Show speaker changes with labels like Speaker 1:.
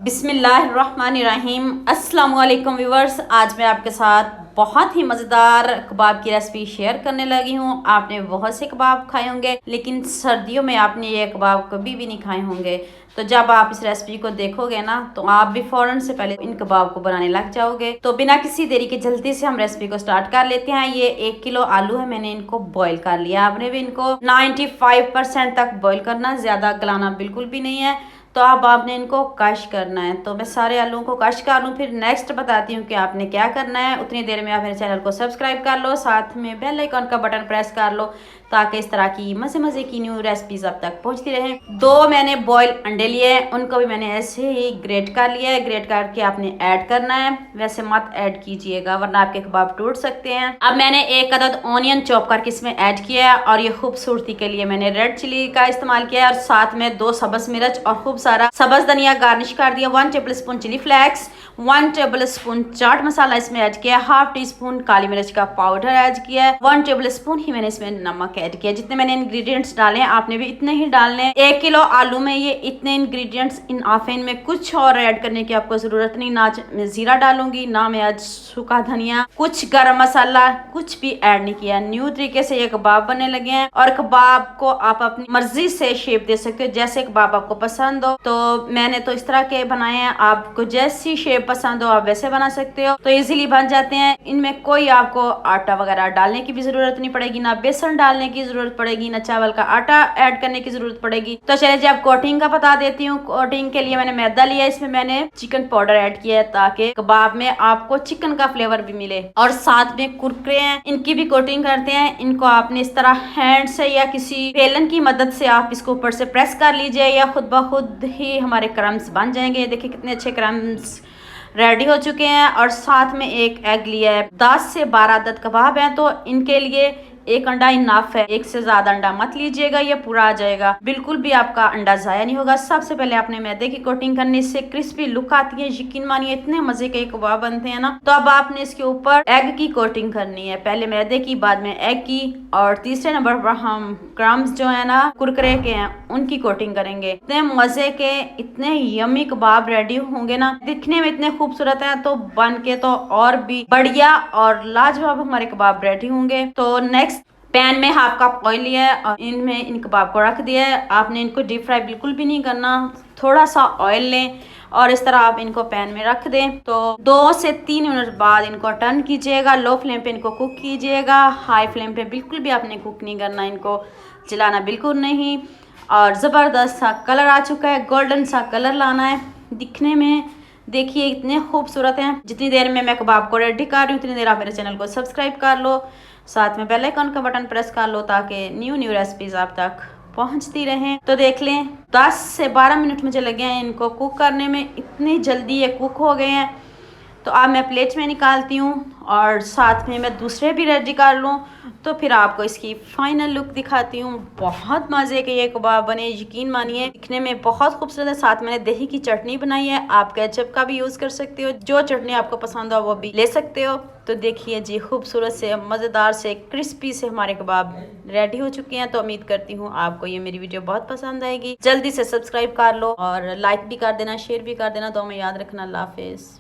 Speaker 1: बिस्मिल्लाहिर्रहमानिर्रहीम। अस्सलाम वालेकुम व्यूवर्स, आज मैं आपके साथ बहुत ही मज़ेदार कबाब की रेसिपी शेयर करने लगी हूँ। आपने बहुत से कबाब खाए होंगे, लेकिन सर्दियों में आपने ये कबाब कभी भी नहीं खाए होंगे। तो जब आप इस रेसिपी को देखोगे ना, तो आप भी फ़ौरन से पहले इन कबाब को बनाने लग जाओगे। तो बिना किसी देरी के जल्दी से हम रेसिपी को स्टार्ट कर लेते हैं। ये 1 किलो आलू है, मैंने इनको बॉईल कर लिया। आपने भी इनको 95% तक बॉईल करना, ज़्यादा गलाना बिल्कुल भी नहीं है। तो अब आपने इनको कश करना है। तो मैं सारे आलूओं को कश कर लूँ, फिर नेक्स्ट बताती हूँ कि आपने क्या करना है। उतनी देर में आप मेरे चैनल को सब्सक्राइब कर लो, साथ में बेल आइकन का बटन प्रेस कर लो, ताकि इस तरह की मज़े मज़े की न्यू रेसिपीज आप तक पहुँचती रहें। 2 मैंने बॉयल अंडे लिए हैं, उनको भी मैंने ऐसे ही ग्रेट कर लिया है। ग्रेट करके आपने ऐड करना है, वैसे मत ऐड कीजिएगा वरना आपके कबाब टूट सकते हैं। अब मैंने 1 अदद ऑनियन चॉप करके इसमें ऐड किया है, और ये खूबसूरती के लिए मैंने रेड चिली का इस्तेमाल किया है, और साथ में 2 सब्ज़ मिर्च और खूब सारा सब्ज़ धनिया गार्निश कर दिया। 1 tablespoon chili flakes, 1 tablespoon chaat masala इसमें ऐड किया, 1/2 टीस्पून काली मिर्च का पाउडर ऐड किया है, 1 टेबल स्पून ही मैंने इसमें नमक ऐड किया। जितने मैंने इंग्रेडिएंट्स डाले हैं आपने भी इतने ही डालने हैं। 1 किलो आलू में ये इतने इंग्रेडिएंट्स इन आफेन में कुछ और ऐड करने की आपको जरूरत नहीं। ना मैं जीरा डालूंगी, ना मैं आज सूखा धनिया, कुछ गरम मसाला, कुछ भी ऐड नहीं किया। न्यू तरीके से ये कबाब बनने लगे हैं, और कबाब को आप अपनी मर्जी से शेप दे सकते हो, जैसे कबाब आपको पसंद हो। तो मैंने तो इस तरह के बनाए हैं, आपको जैसी शेप पसंद हो आप वैसे बना सकते हो। तो इजीली बन जाते हैं। इनमें कोई आपको आटा वगैरह डालने की भी जरूरत नहीं पड़ेगी, ना बेसन डालने की जरूरत पड़ेगी, ना चावल का आटा ऐड करने की जरूरत पड़ेगी। तो चलिए जी, आप कोटिंग का बता देती हूँ। कोटिंग के लिए मैंने मैदा लिया, इसमें मैंने चिकन पाउडर ऐड किया है, ताकि कबाब में आपको चिकन का फ्लेवर भी मिले। और साथ में कुरकुरे हैं, इनकी भी कोटिंग करते हैं। इनको आपने इस तरह हैंड से या किसी बेलन की मदद से आप इसको ऊपर से प्रेस कर लीजिए, या खुद ब खुद ही हमारे क्रम्स बन जाएंगे। देखिए कितने अच्छे क्रम्स रेडी हो चुके हैं। और साथ में 1 एग लिया है। 10 से 12 अदद कबाब हैं, तो इनके लिए 1 अंडा इनफ है। 1 से ज्यादा अंडा मत लीजिएगा, ये पूरा आ जाएगा। बिल्कुल भी आपका अंडा जाया नहीं होगा। सबसे पहले आपने मैदे की कोटिंग करनी, इससे क्रिस्पी लुक आती है। यकीन मानिए इतने मजे के कबाब बनते हैं ना। तो अब आपने इसके ऊपर एग की कोटिंग करनी है, पहले मैदे की, बाद में एग की, और तीसरे नंबर पर हम क्रम्स जो है ना कुरकुरे के हैं, उनकी कोटिंग करेंगे। इतने मजे के, इतने यमी कबाब रेडी होंगे ना, दिखने में इतने खूबसूरत है, तो बन के तो और भी बढ़िया और लाजवाब हमारे कबाब रेडी होंगे। तो नेक्स्ट पैन में 1/2 कप ऑयल लिया है, और इनमें इन कबाब को रख दिया है। आपने इनको डीप फ्राई बिल्कुल भी नहीं करना, थोड़ा सा ऑयल लें और इस तरह आप इनको पैन में रख दें। तो 2 से 3 मिनट बाद इनको टर्न कीजिएगा। लो फ्लेम पे इनको कुक कीजिएगा, हाई फ्लेम पे बिल्कुल भी आपने कुक नहीं करना, इनको जलाना बिल्कुल नहीं। और ज़बरदस्त सा कलर आ चुका है, गोल्डन सा कलर लाना है दिखने में। देखिए इतने खूबसूरत हैं। जितनी देर में मैं कबाब को रेडी कर रही हूँ, उतनी देर आप मेरे चैनल को सब्सक्राइब कर लो, साथ में बेल आइकन का बटन प्रेस कर लो, ताकि न्यू रेसिपीज आप तक पहुंचती रहें। तो देख लें 10 से 12 मिनट मुझे लगे हैं इनको कुक करने में। इतनी जल्दी ये कुक हो गए हैं। तो अब मैं प्लेट में निकालती हूँ, और साथ में मैं दूसरे भी रेडी कर लूँ, तो फिर आपको इसकी फाइनल लुक दिखाती हूँ। बहुत मज़े के ये कबाब बने, यकीन मानिए दिखने में बहुत खूबसूरत है। साथ मैंने दही की चटनी बनाई है, आप केचप का भी यूज़ कर सकते हो, जो चटनी आपको पसंद हो वो भी ले सकते हो। तो देखिए जी, खूबसूरत से, मज़ेदार से, क्रिस्पी से हमारे कबाब रेडी हो चुके हैं। तो उम्मीद करती हूँ आपको ये मेरी वीडियो बहुत पसंद आएगी। जल्दी से सब्सक्राइब कर लो, और लाइक भी कर देना, शेयर भी कर देना। तो हमें याद रखना। अल्लाह हाफिज़।